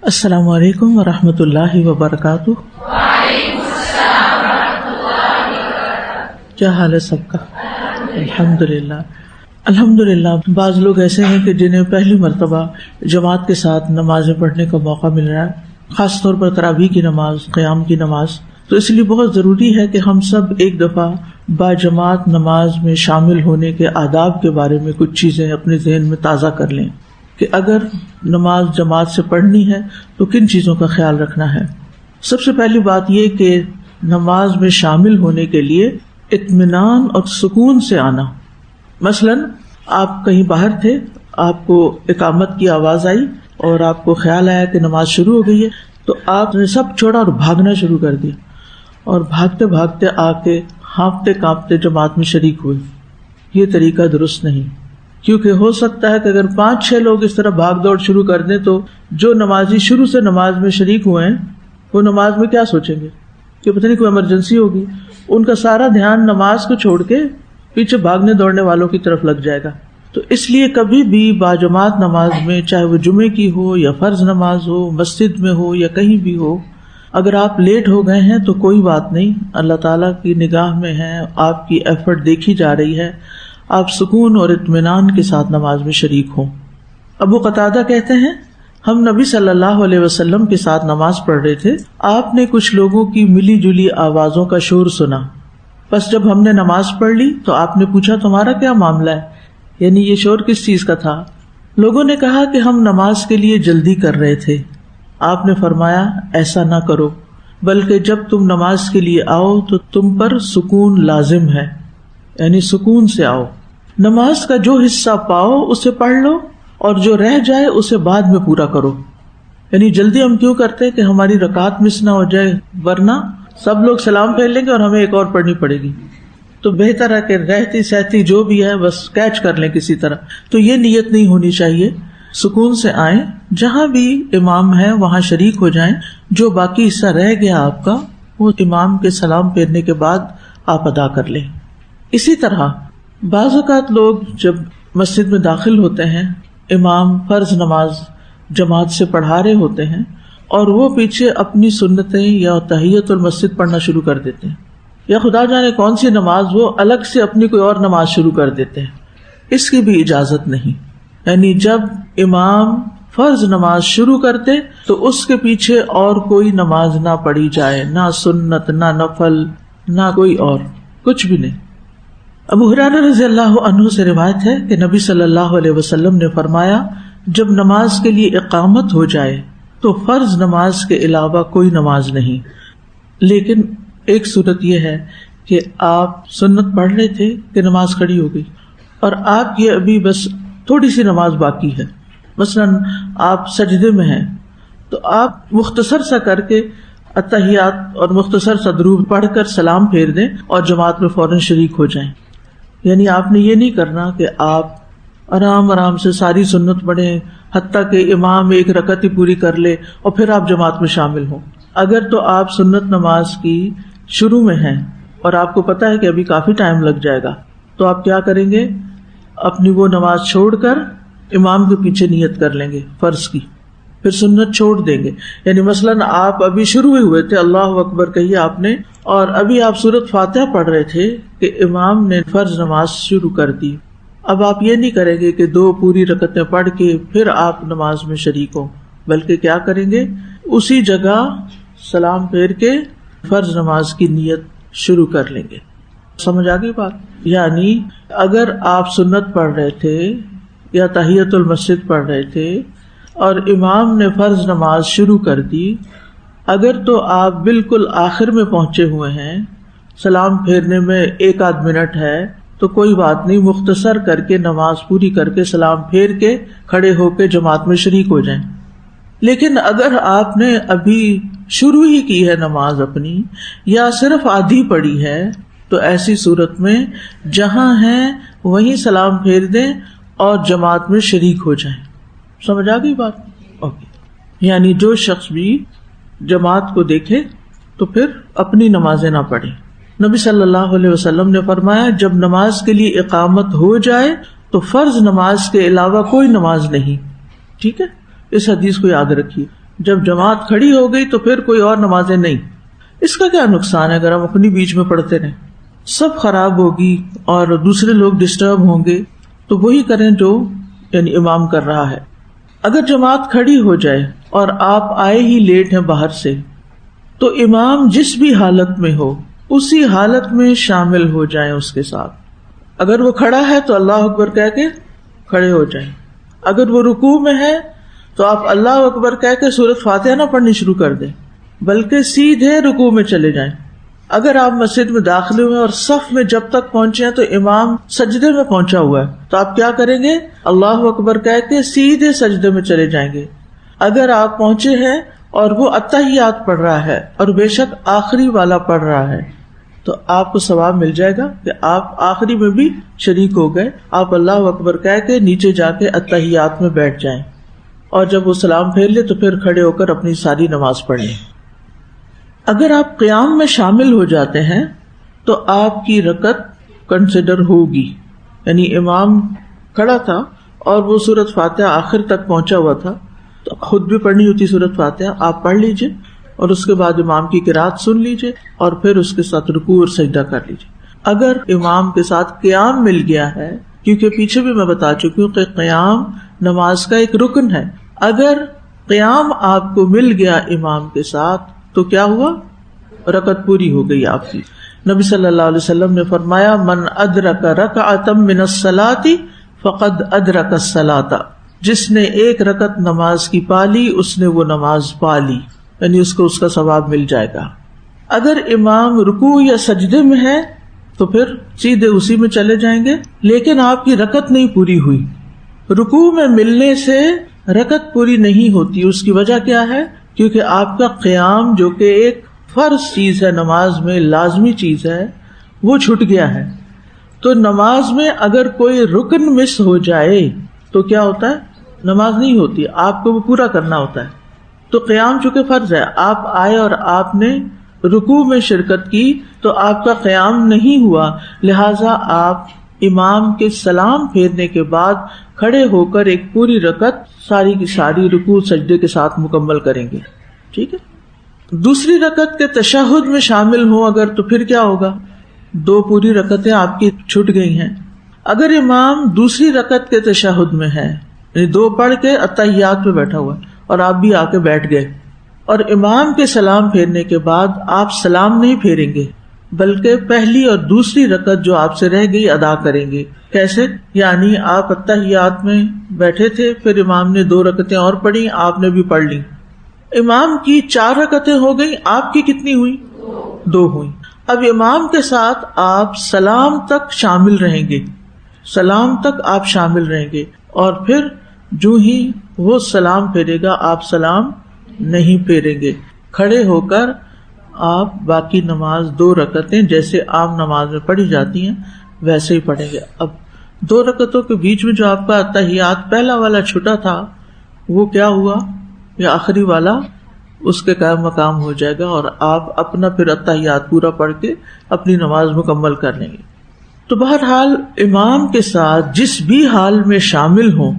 السلام علیکم ورحمۃ اللہ وبرکاتہ۔ کیا حال ہے سب کا؟ الحمدللہ الحمدللہ۔ بعض لوگ ایسے ہیں کہ جنہیں پہلی مرتبہ جماعت کے ساتھ نمازیں پڑھنے کا موقع مل رہا ہے، خاص طور پر تراویح کی نماز، قیام کی نماز، تو اس لیے بہت ضروری ہے کہ ہم سب ایک دفعہ باجماعت نماز میں شامل ہونے کے آداب کے بارے میں کچھ چیزیں اپنے ذہن میں تازہ کر لیں کہ اگر نماز جماعت سے پڑھنی ہے تو کن چیزوں کا خیال رکھنا ہے۔ سب سے پہلی بات یہ کہ نماز میں شامل ہونے کے لیے اطمینان اور سکون سے آنا۔ مثلاً آپ کہیں باہر تھے، آپ کو اقامت کی آواز آئی اور آپ کو خیال آیا کہ نماز شروع ہو گئی ہے، تو آپ نے سب چھوڑا اور بھاگنا شروع کر دیا، اور بھاگتے بھاگتے آ کے ہانپتے کانپتے جماعت میں شریک ہوئے۔ یہ طریقہ درست نہیں، کیونکہ ہو سکتا ہے کہ اگر 5-6 لوگ اس طرح بھاگ دوڑ شروع کر دیں تو جو نمازی شروع سے نماز میں شریک ہوئے ہیں وہ نماز میں کیا سوچیں گے کہ پتہ نہیں کوئی ایمرجنسی ہوگی۔ ان کا سارا دھیان نماز کو چھوڑ کے پیچھے بھاگنے دوڑنے والوں کی طرف لگ جائے گا۔ تو اس لیے کبھی بھی باجماعت نماز میں، چاہے وہ جمعے کی ہو یا فرض نماز ہو، مسجد میں ہو یا کہیں بھی ہو، اگر آپ لیٹ ہو گئے ہیں تو کوئی بات نہیں، اللہ تعالیٰ کی نگاہ میں ہے، آپ کی ایفرٹ دیکھی جا رہی ہے، آپ سکون اور اطمینان کے ساتھ نماز میں شریک ہوں۔ ابو قتادہ کہتے ہیں ہم نبی صلی اللہ علیہ وسلم کے ساتھ نماز پڑھ رہے تھے، آپ نے کچھ لوگوں کی ملی جلی آوازوں کا شور سنا، بس جب ہم نے نماز پڑھ لی تو آپ نے پوچھا تمہارا کیا معاملہ ہے، یعنی یہ شور کس چیز کا تھا؟ لوگوں نے کہا کہ ہم نماز کے لیے جلدی کر رہے تھے۔ آپ نے فرمایا ایسا نہ کرو، بلکہ جب تم نماز کے لیے آؤ تو تم پر سکون لازم ہے، یعنی سکون سے آؤ، نماز کا جو حصہ پاؤ اسے پڑھ لو اور جو رہ جائے اسے بعد میں پورا کرو۔ یعنی جلدی ہم کیوں کرتے کہ ہماری رکعت مس نہ ہو جائے، ورنہ سب لوگ سلام پھیر لیں گے اور ہمیں ایک اور پڑھنی پڑے گی، تو بہتر ہے کہ رہتی سہتی جو بھی ہے بس کیچ کر لیں کسی طرح۔ تو یہ نیت نہیں ہونی چاہیے، سکون سے آئیں، جہاں بھی امام ہے وہاں شریک ہو جائیں، جو باقی حصہ رہ گیا آپ کا وہ امام کے سلام پھیرنے کے بعد آپ ادا کر لیں۔ اسی طرح بعض اوقات لوگ جب مسجد میں داخل ہوتے ہیں، امام فرض نماز جماعت سے پڑھا رہے ہوتے ہیں اور وہ پیچھے اپنی سنتیں یا تحیت المسجد پڑھنا شروع کر دیتے ہیں، یا خدا جانے کون سی نماز وہ الگ سے اپنی کوئی اور نماز شروع کر دیتے ہیں۔ اس کی بھی اجازت نہیں، یعنی جب امام فرض نماز شروع کرتے تو اس کے پیچھے اور کوئی نماز نہ پڑھی جائے، نہ سنت، نہ نفل، نہ کوئی اور، کچھ بھی نہیں۔ ابو ہریرہ رضی اللہ عنہ سے روایت ہے کہ نبی صلی اللہ علیہ وسلم نے فرمایا جب نماز کے لیے اقامت ہو جائے تو فرض نماز کے علاوہ کوئی نماز نہیں، لیکن ایک صورت یہ ہے کہ آپ سنت پڑھ رہے تھے کہ نماز کھڑی ہو گئی اور آپ یہ ابھی بس تھوڑی سی نماز باقی ہے، مثلاً آپ سجدے میں ہیں تو آپ مختصر سا کر کے اتحیات اور مختصر سا درود پڑھ کر سلام پھیر دیں اور جماعت میں فوراً شریک ہو جائیں۔ یعنی آپ نے یہ نہیں کرنا کہ آپ آرام آرام سے ساری سنت پڑھیں حتیٰ کہ امام ایک رکعت ہی پوری کر لے اور پھر آپ جماعت میں شامل ہوں۔ اگر تو آپ سنت نماز کی شروع میں ہیں اور آپ کو پتہ ہے کہ ابھی کافی ٹائم لگ جائے گا، تو آپ کیا کریں گے، اپنی وہ نماز چھوڑ کر امام کے پیچھے نیت کر لیں گے فرض کی، پھر سنت چھوڑ دیں گے۔ یعنی مثلاً آپ ابھی شروع ہوئے تھے، اللہ اکبر کہیے آپ نے، اور ابھی آپ سورۃ فاتحہ پڑھ رہے تھے کہ امام نے فرض نماز شروع کر دی، اب آپ یہ نہیں کریں گے کہ 2 پوری رکعتیں پڑھ کے پھر آپ نماز میں شریک ہوں، بلکہ کیا کریں گے، اسی جگہ سلام پھیر کے فرض نماز کی نیت شروع کر لیں گے۔ سمجھ آ گئی بات؟ یعنی اگر آپ سنت پڑھ رہے تھے یا تحیت المسجد پڑھ رہے تھے اور امام نے فرض نماز شروع کر دی، اگر تو آپ بالکل آخر میں پہنچے ہوئے ہیں، سلام پھیرنے میں 1 منٹ ہے، تو کوئی بات نہیں، مختصر کر کے نماز پوری کر کے سلام پھیر کے کھڑے ہو کے جماعت میں شریک ہو جائیں۔ لیکن اگر آپ نے ابھی شروع ہی کی ہے نماز اپنی، یا صرف آدھی پڑھی ہے، تو ایسی صورت میں جہاں ہیں وہیں سلام پھیر دیں اور جماعت میں شریک ہو جائیں۔ سمجھ آ گئی بات؟ اوکے۔ یعنی جو شخص بھی جماعت کو دیکھے تو پھر اپنی نمازیں نہ پڑھے۔ نبی صلی اللہ علیہ وسلم نے فرمایا جب نماز کے لیے اقامت ہو جائے تو فرض نماز کے علاوہ کوئی نماز نہیں۔ ٹھیک ہے، اس حدیث کو یاد رکھیے۔ جب جماعت کھڑی ہو گئی تو پھر کوئی اور نمازیں نہیں. اس کا کیا نقصان ہے اگر ہم اپنی بیچ میں پڑھتے رہیں؟ سب خراب ہوگی اور دوسرے لوگ ڈسٹرب ہوں گے. تو وہی کریں جو یعنی امام کر رہا ہے. اگر جماعت کھڑی ہو جائے اور آپ آئے ہی لیٹ ہیں باہر سے, تو امام جس بھی حالت میں ہو اسی حالت میں شامل ہو جائیں اس کے ساتھ. اگر وہ کھڑا ہے تو اللہ اکبر کہہ کے کھڑے ہو جائیں. اگر وہ رکوع میں ہے تو آپ اللہ اکبر کہہ کے سورۃ فاتحہ نہ پڑھنی شروع کر دیں, بلکہ سیدھے رکوع میں چلے جائیں. اگر آپ مسجد میں داخل ہوئے اور صف میں جب تک پہنچے ہیں تو امام سجدے میں پہنچا ہوا ہے, تو آپ کیا کریں گے؟ اللہ اکبر کہہ کے سیدھے سجدے میں چلے جائیں گے. اگر آپ پہنچے ہیں اور وہ اتحیات پڑھ رہا ہے اور بے شک آخری والا پڑھ رہا ہے, تو آپ کو ثواب مل جائے گا کہ آپ آخری میں بھی شریک ہو گئے. آپ اللہ اکبر کہہ کے نیچے جا کے اتحیات میں بیٹھ جائیں, اور جب وہ سلام پھیر لے تو پھر کھڑے ہو کر اپنی ساری نماز پڑھ لیں. اگر آپ قیام میں شامل ہو جاتے ہیں تو آپ کی رکعت کنسیڈر ہوگی. یعنی امام کھڑا تھا اور وہ سورۃ فاتحہ آخر تک پہنچا ہوا تھا, تو خود بھی پڑھنی ہوتی سورۃ فاتحہ, آپ پڑھ لیجئے اور اس کے بعد امام کی قرات سن لیجئے اور پھر اس کے ساتھ رکوع اور سجدہ کر لیجئے. اگر امام کے ساتھ قیام مل گیا ہے, کیونکہ پیچھے بھی میں بتا چکی ہوں کہ قیام نماز کا ایک رکن ہے, اگر قیام آپ کو مل گیا امام کے ساتھ تو کیا ہوا؟ رکعت پوری ہو گئی آپ کی. نبی صلی اللہ علیہ وسلم نے فرمایا, من ادرک رکعۃ من الصلاۃ فقد ادرک الصلاۃ, جس نے ایک رکعت نماز کی پالی اس نے وہ نماز پالی, یعنی اس کو اس کا ثواب مل جائے گا. اگر امام رکوع یا سجدے میں ہے تو پھر سیدھے اسی میں چلے جائیں گے, لیکن آپ کی رکعت نہیں پوری ہوئی. رکوع میں ملنے سے رکعت پوری نہیں ہوتی. اس کی وجہ کیا ہے؟ کیونکہ آپ کا قیام جو کہ ایک فرض چیز ہے, نماز میں لازمی چیز ہے, وہ چھوٹ گیا ہے. تو نماز میں اگر کوئی رکن مس ہو جائے تو کیا ہوتا ہے؟ نماز نہیں ہوتی, آپ کو وہ پورا کرنا ہوتا ہے. تو قیام چونکہ فرض ہے, آپ آئے اور آپ نے رکوع میں شرکت کی تو آپ کا قیام نہیں ہوا, لہٰذا آپ امام کے سلام پھیرنے کے بعد کھڑے ہو کر ایک پوری رکعت ساری کی ساری رکوع سجدے کے ساتھ مکمل کریں گے. ٹھیک ہے. دوسری رکعت کے تشہد میں شامل ہوں اگر, تو پھر کیا ہوگا؟ 2 پوری رکعتیں آپ کی چھوٹ گئی ہیں. اگر امام دوسری رکعت کے تشہد میں ہے, یعنی 2 پڑھ کے اتحیات میں بیٹھا ہوا ہے اور آپ بھی آ کے بیٹھ گئے, اور امام کے سلام پھیرنے کے بعد آپ سلام نہیں پھیریں گے بلکہ پہلی اور دوسری رکعت جو آپ سے رہ گئی ادا کریں گے. کیسے؟ یعنی آپ اتحیات میں بیٹھے تھے, پھر امام نے 2 رکعتیں اور پڑھی, آپ نے بھی پڑھ لی. امام کی 4 رکعتیں ہو گئی, آپ کی کتنی ہوئی؟ 2 ہوئی. اب امام کے ساتھ آپ سلام تک شامل رہیں گے, سلام تک آپ شامل رہیں گے, اور پھر جو ہی وہ سلام پھیرے گا آپ سلام نہیں پھیریں گے. کھڑے ہو کر آپ باقی نماز 2 رکعتیں جیسے عام نماز میں پڑھی جاتی ہیں ویسے ہی پڑھیں گے. اب 2 رکعتوں کے بیچ میں جو آپ کا اتحیات پہلا والا چھٹا تھا وہ کیا ہوا؟ یا آخری والا اس کے قائم مقام ہو جائے گا, اور آپ اپنا پھر اتحیات پورا پڑھ کے اپنی نماز مکمل کر لیں گے. تو بہرحال امام کے ساتھ جس بھی حال میں شامل ہوں,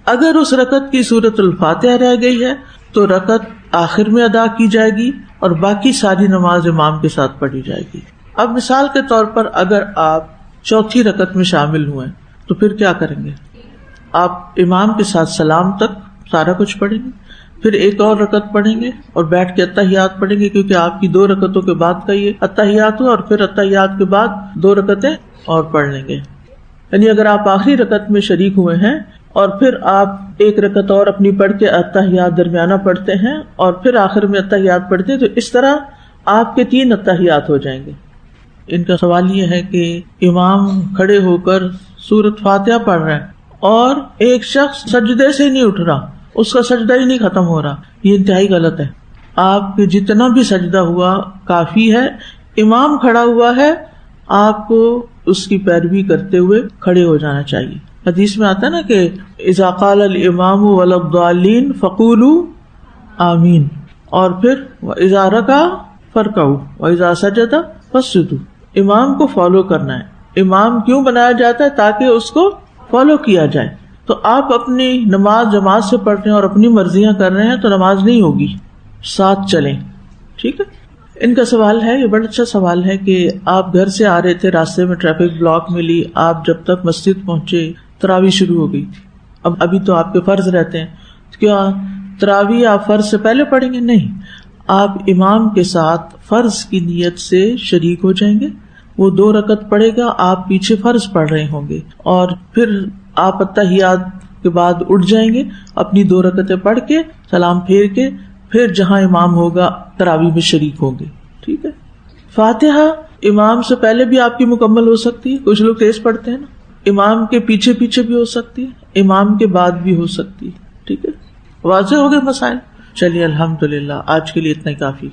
اگر اس رکعت کی سورۃ الفاتحہ رہ گئی ہے تو رکعت آخر میں ادا کی جائے گی اور باقی ساری نماز امام کے ساتھ پڑھی جائے گی. اب مثال کے طور پر اگر آپ چوتھی رکعت میں شامل ہوئے تو پھر کیا کریں گے؟ آپ امام کے ساتھ سلام تک سارا کچھ پڑھیں گے, پھر ایک اور رکعت پڑھیں گے اور بیٹھ کے اتحیات پڑھیں گے, کیونکہ آپ کی 2 رکعتوں کے بعد کا یہ اتحیات ہوا, اور پھر اتحیات کے بعد 2 رکعتیں اور پڑھ لیں گے. یعنی اگر آپ آخری رکعت میں شریک ہوئے ہیں اور پھر آپ ایک رکعت اور اپنی پڑھ کے اتحیات درمیانہ پڑھتے ہیں اور پھر آخر میں اتحیات پڑھتے ہیں, تو اس طرح آپ کے 3 اتحیات ہو جائیں گے. ان کا سوال یہ ہے کہ امام کھڑے ہو کر سورۃ فاتحہ پڑھ رہا ہے اور ایک شخص سجدے سے نہیں اٹھ رہا, اس کا سجدہ ہی نہیں ختم ہو رہا. یہ انتہائی غلط ہے. آپ کے جتنا بھی سجدہ ہوا کافی ہے. امام کھڑا ہوا ہے, آپ کو اس کی پیروی کرتے ہوئے کھڑے ہو جانا چاہیے. حدیث میں آتا ہے نا کہ اذا قال الامام ولا الضالین فقولوا آمین, اور پھر واذا رکع فرکعوا واذا سجد فاسجدوا. امام کو فالو کرنا ہے. امام کیوں بنایا جاتا ہے؟ تاکہ اس کو فالو کیا جائے. تو آپ اپنی نماز جماعت سے پڑھ رہے ہیں اور اپنی مرضیاں کر رہے ہیں تو نماز نہیں ہوگی، ساتھ چلیں. ٹھیک ہے. ان کا سوال ہے، یہ بڑا اچھا سوال ہے کہ آپ گھر سے آ رہے تھے، راستے میں ٹریفک بلاک ملی، آپ جب تک مسجد پہنچے تراویح شروع ہو گئی تھی. ابھی تو آپ کے فرض رہتے ہیں، کیا تراویح آپ فرض سے پہلے پڑھیں گے؟ نہیں، آپ امام کے ساتھ فرض کی نیت سے شریک ہو جائیں گے. وہ 2 رکعت پڑھے گا، آپ پیچھے فرض پڑھ رہے ہوں گے، اور پھر آپ التحیات کے بعد اٹھ جائیں گے، اپنی 2 رکعتیں پڑھ کے سلام پھیر کے پھر جہاں امام ہوگا تراویح میں شریک ہوں گے. ٹھیک ہے. فاتحہ امام سے پہلے بھی آپ کی مکمل ہو سکتی ہے، کچھ لوگ تیز پڑھتے ہیں نا، امام کے پیچھے پیچھے بھی ہو سکتی ہے، امام کے بعد بھی ہو سکتی ہے. ٹھیک ہے. واضح ہو گئے مسائل. چلیے الحمدللہ، آج کے لیے اتنا ہی کافی.